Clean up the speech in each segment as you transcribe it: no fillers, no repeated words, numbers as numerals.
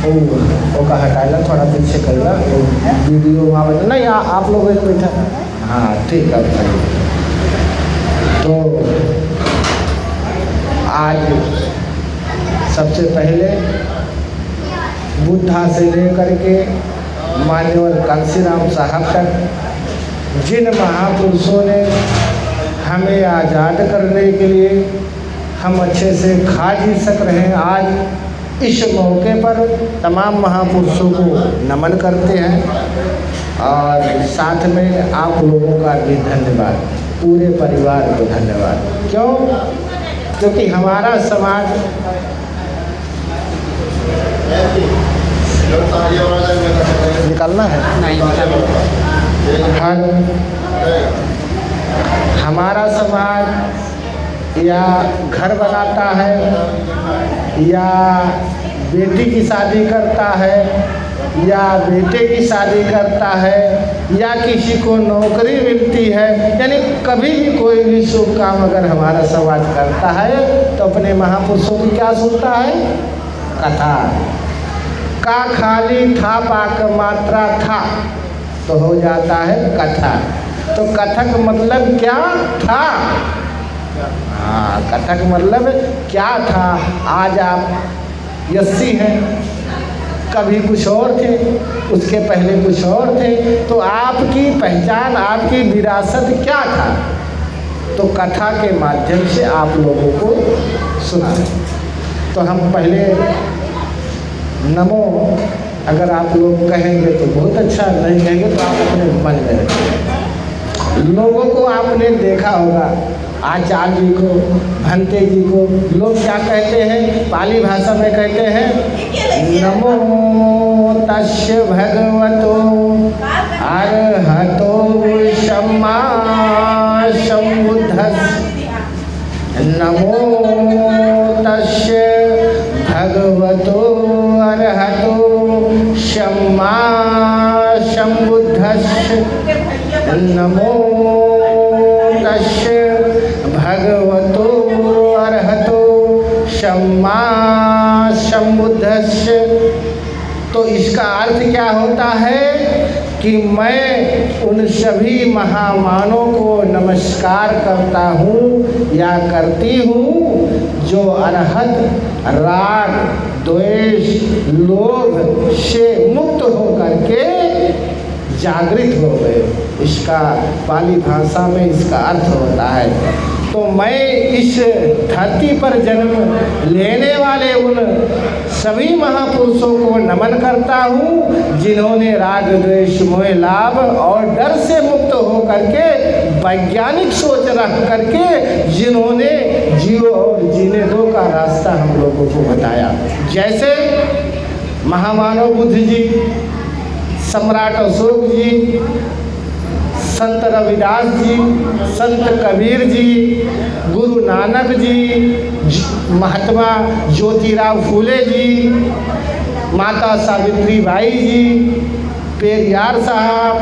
वो का हटाएगा, थोड़ा पीछे करेगा वीडियो वहाँ बना नहीं। आप लोग एक बैठा, हाँ ठीक है भाई। तो आज सबसे पहले बुद्धा से लेकर के मान्यवर कांशीराम साहब तक जिन महापुरुषों ने हमें आज़ाद करने के लिए हम अच्छे से खा जी सक रहे हैं, आज इस मौके पर तमाम महापुरुषों को नमन करते हैं। और साथ में आप लोगों का भी धन्यवाद, पूरे परिवार को धन्यवाद। क्यों? क्योंकि हमारा समाज निकालना है, हमारा समाज या घर बनाता है या बेटी की शादी करता है या बेटे की शादी करता है या किसी को नौकरी मिलती है, यानी कभी भी कोई भी शुभ काम अगर हमारा समाज करता है तो अपने महापुरुषों की क्या सुनता है? कथा। का खाली था पाक मात्रा था तो हो जाता है कथा। तो कथक मतलब क्या था? हाँ, कथक मतलब क्या था। आज आप यस्सी हैं, कभी कुछ और थे, उसके पहले कुछ और थे, तो आपकी पहचान, आपकी विरासत क्या था? तो कथा के माध्यम से आप लोगों को सुना। तो हम पहले नमो अगर आप लोग कहेंगे तो बहुत अच्छा, नहीं कहेंगे तो आप अपने मन में रखें। लोगों को आपने देखा होगा, आचार्य जी को, भंते जी को लोग क्या कहते हैं? पाली भाषा में कहते हैं नमो तस्य भगवतो अरहतो सम्मा सम्बुद्धस्य। नमो तस्य भगवतो अरहतो सम्मा सम्बुद्धस्य। नमो तस्य भगवतो अरहतो सम्मा सम्बुद्धस्य। तो इसका अर्थ क्या होता है कि मैं उन सभी महामानवों को नमस्कार करता हूँ या करती हूँ जो अरहत, राग, द्वेष, लोभ से मुक्त होकर के जागृत हो गए। इसका पाली भाषा में इसका अर्थ होता है। तो मैं इस धरती पर जन्म लेने वाले उन सभी महापुरुषों को नमन करता हूँ जिन्होंने राग, द्वेष, मोह, लाभ और डर से मुक्त होकर के वैज्ञानिक सोच रख करके जिन्होंने जियो और जीने दो का रास्ता हम लोगों को बताया। जैसे महामानव बुद्ध जी, सम्राट अशोक जी, संत रविदास जी, संत कबीर जी, गुरु नानक जी, महात्मा ज्योतिराव फूले जी, माता सावित्री बाई जी, पेरियार साहब,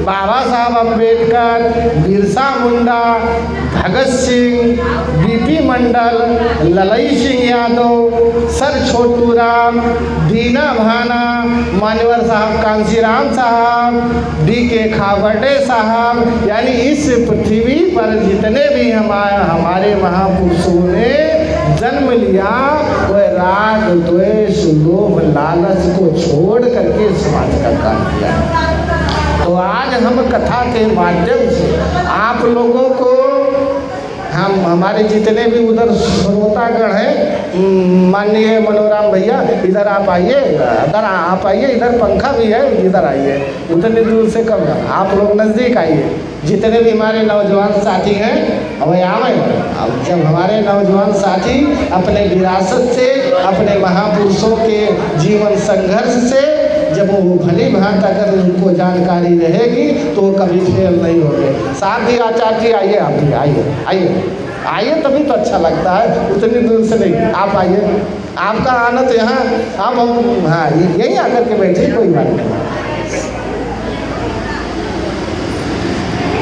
बाबा साहब अम्बेडकर, बिरसा मुंडा, भगत सिंह, बीपी मंडल, ललई सिंह यादव, सर छोटू राम, दीना भाना, मान्यवर साहब कांशीराम साहब, डी.के. खाबड़े साहब, यानी इस पृथ्वी पर जितने भी हमारे महापुरुषों ने जन्म लिया वह राग, द्वेष, लोभ, लालच को छोड़ करके समाज का काम किया। तो आज हम कथा के माध्यम से आप लोगों को, हम हमारे जितने भी उधर श्रोतागण हैं, माननीय मनोराम भैया इधर आप आइए, इधर आप आइए, इधर पंखा भी है, इधर आइए, उतनी दूर से कम ना, आप लोग नज़दीक आइए। जितने भी हमारे नौजवान साथी हैं वह आए। अब जब हमारे नौजवान साथी अपने विरासत से, अपने महापुरुषों के जीवन संघर्ष से जब वो भली भांति अगर उनको जानकारी रहेगी तो वो कभी फेल नहीं होंगे। साथ ही आचार्य जी आइए, आप भी आइए, आइए आइए, तभी तो अच्छा लगता है, उतनी दूर से नहीं, आप आइए। आपका आना तो यहाँ आप हम, हाँ यहीं आकर के बैठिए, कोई बात नहीं।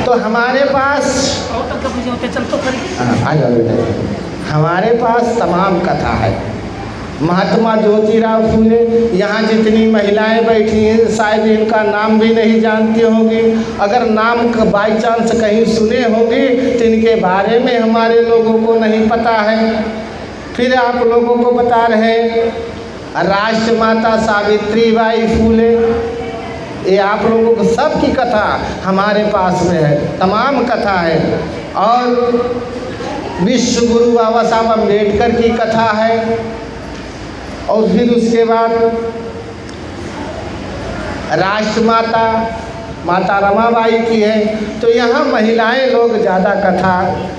तो हमारे पास आ जाओ बेटा, हमारे पास तमाम कथा है। महात्मा ज्योतिराव फूले। यहाँ जितनी महिलाएं बैठी हैं शायद इनका नाम भी नहीं जानती होंगी। अगर नाम का बाई चांस कहीं सुने होंगे तो इनके बारे में हमारे लोगों को नहीं पता है। फिर आप लोगों को बता रहे राष्ट्रमाता सावित्रीबाई फूले, ये आप लोगों को सब की कथा हमारे पास में है, तमाम कथा है। और विश्व गुरु बाबा साहब अम्बेडकर की कथा है। और फिर उसके बाद राष्ट्रमाता माता रमाबाई की है। तो यहाँ महिलाएं लोग ज़्यादा कथा,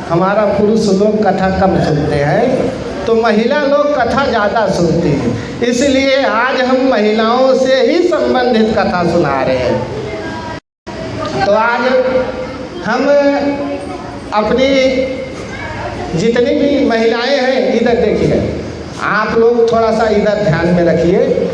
हमारा पुरुष लोग कथा कम सुनते हैं, तो महिला लोग कथा ज़्यादा सुनती हैं। इसलिए आज हम महिलाओं से ही संबंधित कथा सुना रहे हैं। तो आज हम अपनी जितनी भी महिलाएं हैं, इधर देखिए, आप लोग थोड़ा सा इधर ध्यान में रखिए।